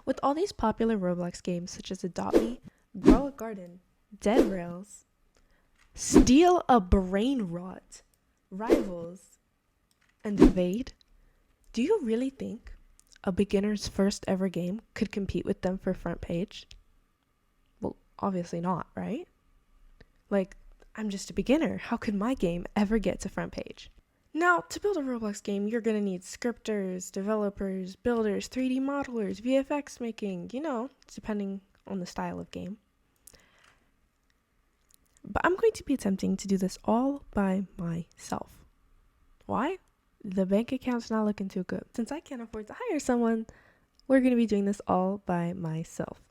With all these popular Roblox games such as Adopt Me, Grow a Garden, Dead Rails, Steal a Brain Rot, Rivals, and Evade, do you really think a beginner's first ever game could compete with them for front page? Well, obviously not, right? Like, I'm just a beginner. How could my game ever get to front page? Now, to build a Roblox game, you're going to need scripters, developers, builders, 3D modelers, VFX making, depending on the style of game. But I'm going to be attempting to do this all by myself. Why? The bank account's not looking too good. Since I can't afford to hire someone, we're going to be doing this all by myself.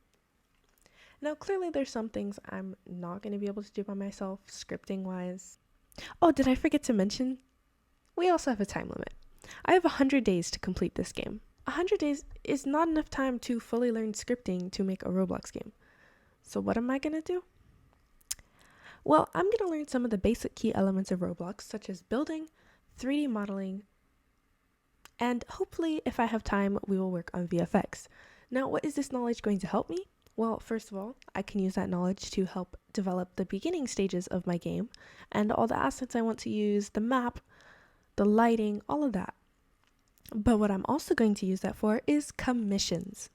Now, clearly there's some things I'm not going to be able to do by myself, scripting-wise. Oh, did I forget to mention? We also have a time limit. I have 100 days to complete this game. 100 days is not enough time to fully learn scripting to make a Roblox game. So what am I going to do? Well, I'm going to learn some of the basic key elements of Roblox, such as building, 3D modeling, and hopefully, if I have time, we will work on VFX. Now, what is this knowledge going to help me? Well, first of all, I can use that knowledge to help develop the beginning stages of my game and all the assets I want to use, the map, the lighting, all of that. But what I'm also going to use that for is commissions.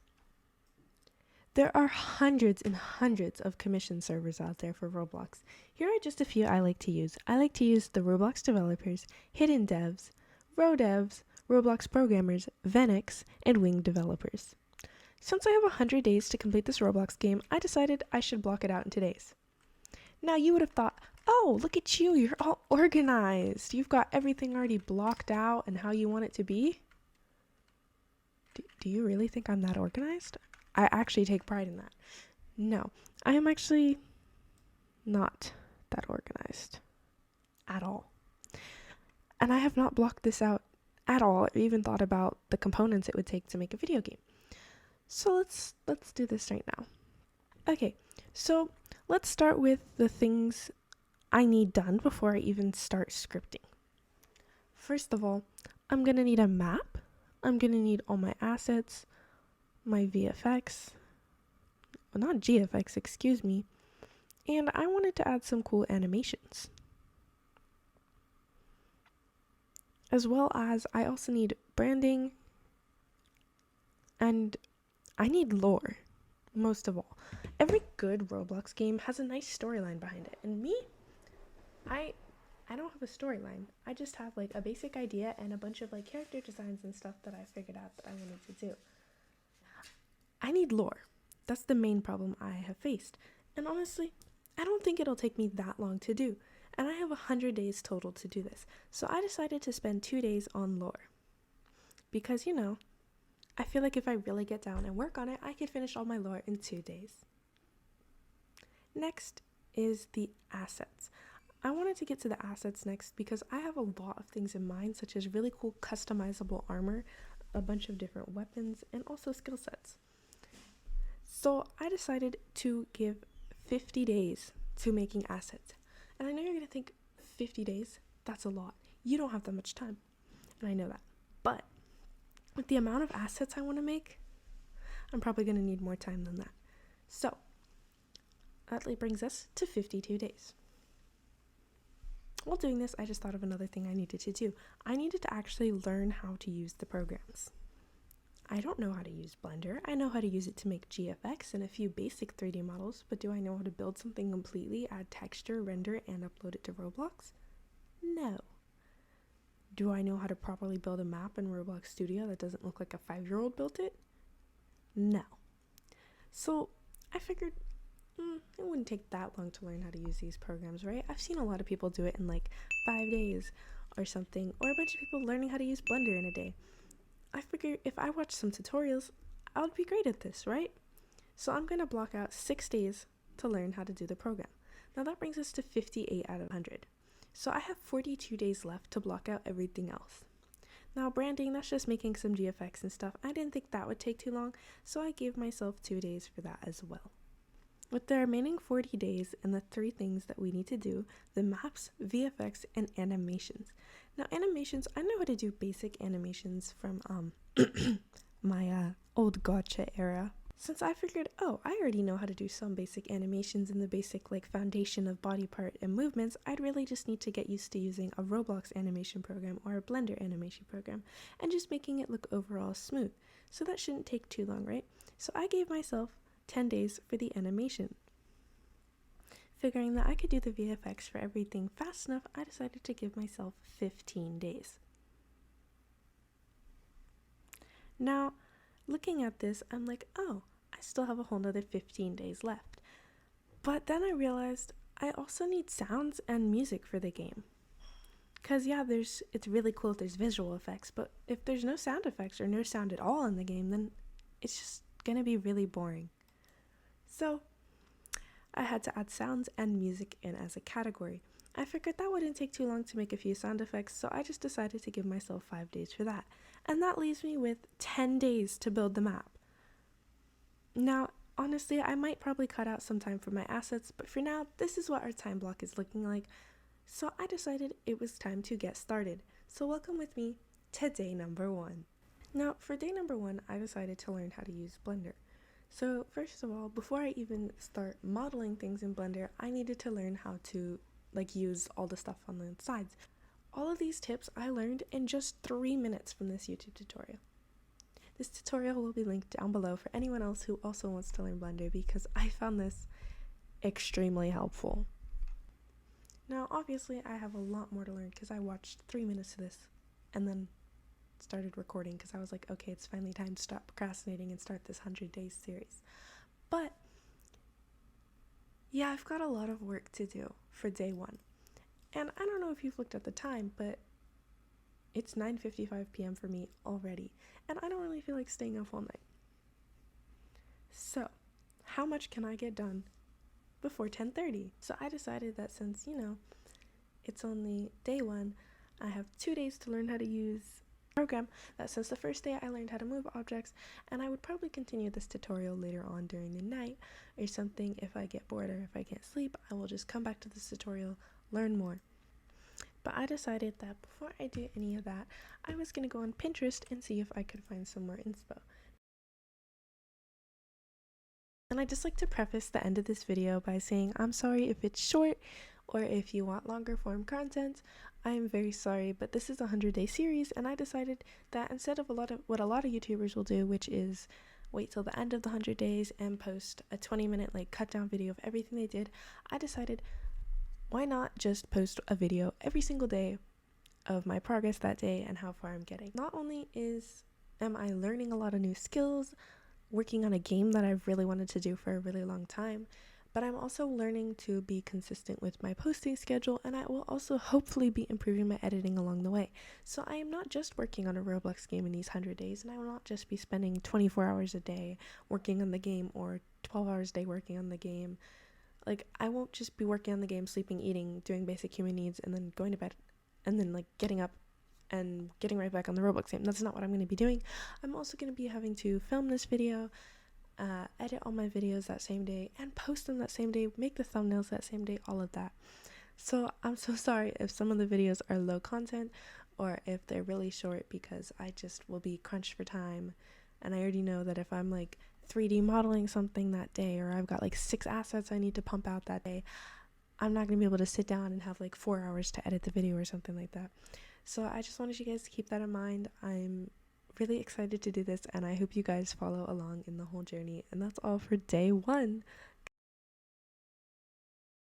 There are hundreds and hundreds of commission servers out there for Roblox. Here are just a few I like to use. I like to use the Roblox developers, hidden devs, row devs, Roblox programmers, Venix, and wing developers. Since I have 100 days to complete this Roblox game, I decided I should block it out into days. Now you would have thought, oh, look at you, you're all organized. You've got everything already blocked out and how you want it to be. Do you really think I'm that organized? I actually take pride in that. No, I am actually not that organized at all. And I have not blocked this out at all or even thought about the components it would take to make a video game. So let's do this right now. Okay, so let's start with the things I need done before I even start scripting. First of all, I'm going to need a map. I'm going to need all my assets, my VFX, well, not GFX, excuse me, and I wanted to add some cool animations. As well as I also need branding and I need lore, most of all. Every good Roblox game has a nice storyline behind it, and me, I don't have a storyline. I just have like a basic idea and a bunch of like character designs and stuff that I figured out that I wanted to do. I need lore. That's the main problem I have faced. And honestly, I don't think it'll take me that long to do. And I have 100 days total to do this. So I decided to spend 2 days on lore. Because, I feel like if I really get down and work on it, I could finish all my lore in 2 days. Next is the assets. I wanted to get to the assets next because I have a lot of things in mind, such as really cool customizable armor, a bunch of different weapons, and also skill sets. So I decided to give 50 days to making assets. And I know you're going to think 50 days, that's a lot. You don't have that much time. And I know that. But with the amount of assets I want to make, I'm probably going to need more time than that. So that brings us to 52 days. While doing this, I just thought of another thing I needed to do. I needed to actually learn how to use the programs. I don't know how to use Blender. I know how to use it to make GFX and a few basic 3D models, but do I know how to build something completely, add texture, render, and upload it to Roblox? No. Do I know how to properly build a map in Roblox Studio that doesn't look like a 5-year-old built it? No. So I figured it wouldn't take that long to learn how to use these programs, right? I've seen a lot of people do it in like 5 days or something, or a bunch of people learning how to use Blender in a day. I figured if I watched some tutorials, I would be great at this, right? So I'm going to block out 6 days to learn how to do the program. Now that brings us to 58 out of 100. So I have 42 days left to block out everything else. Now branding, that's just making some GFX and stuff. I didn't think that would take too long, so I gave myself 2 days for that as well. With the remaining 40 days and the 3 things that we need to do, the maps, VFX, and animations. Now animations, I know how to do basic animations from my old gotcha era. Since I figured, oh, I already know how to do some basic animations and the basic like foundation of body part and movements, I'd really just need to get used to using a Roblox animation program or a Blender animation program and just making it look overall smooth. So that shouldn't take too long, right? So I gave myself 10 days for the animation. Figuring that I could do the VFX for everything fast enough, I decided to give myself 15 days. Now, looking at this, I'm like, oh, I still have a whole nother 15 days left. But then I realized I also need sounds and music for the game. Because yeah, it's really cool if there's visual effects, but if there's no sound effects or no sound at all in the game, then it's just gonna be really boring. So I had to add sounds and music in as a category. I figured that wouldn't take too long to make a few sound effects, so I just decided to give myself 5 days for that. And that leaves me with 10 days to build the map. Now, honestly, I might probably cut out some time for my assets, but for now, this is what our time block is looking like. So I decided it was time to get started. So welcome with me to day number 1. Now, for day number 1, I decided to learn how to use Blender. So first of all, before I even start modeling things in Blender, I needed to learn how to use all the stuff on the sides. All of these tips I learned in just 3 minutes from this YouTube tutorial. This tutorial will be linked down below for anyone else who also wants to learn Blender because I found this extremely helpful. Now, obviously, I have a lot more to learn because I watched 3 minutes of this and then started recording because I was like, okay, it's finally time to stop procrastinating and start this 100 days series. But yeah, I've got a lot of work to do for day 1. And I don't know if you've looked at the time, but it's 9:55 p.m. for me already, and I don't really feel like staying up all night. So, how much can I get done before 10:30? So I decided that since, it's only day 1, I have 2 days to learn how to use the program, that since the first day I learned how to move objects, and I would probably continue this tutorial later on during the night or something. If I get bored or if I can't sleep, I will just come back to this tutorial, learn more. But I decided that before I do any of that, I was going to go on Pinterest and see if I could find some more inspo. And I'd just like to preface the end of this video by saying I'm sorry if it's short or if you want longer form content. I'm very sorry, but this is a 100-day series, and I decided that instead of what a lot of YouTubers will do, which is wait till the end of the 100 days and post a 20-minute cut down video of everything they did, I decided why not just post a video every single day of my progress that day and how far I'm getting. Not only am I learning a lot of new skills, working on a game that I've really wanted to do for a really long time, but I'm also learning to be consistent with my posting schedule, and I will also hopefully be improving my editing along the way. So I am not just working on a Roblox game in these 100 days, and I will not just be spending 24 hours a day working on the game or 12 hours a day working on the game. I won't just be working on the game, sleeping, eating, doing basic human needs, and then going to bed, and then getting up and getting right back on the Roblox game. That's not what I'm going to be doing. I'm also going to be having to film this video, edit all my videos that same day, and post them that same day, make the thumbnails that same day, all of that. So I'm so sorry if some of the videos are low content or if they're really short, because I just will be crunched for time, and I already know that if I'm 3D modeling something that day, or I've got 6 assets I need to pump out that day, I'm not going to be able to sit down and have 4 hours to edit the video or something like that. So I just wanted you guys to keep that in mind. I'm really excited to do this, and I hope you guys follow along in the whole journey. And that's all for day 1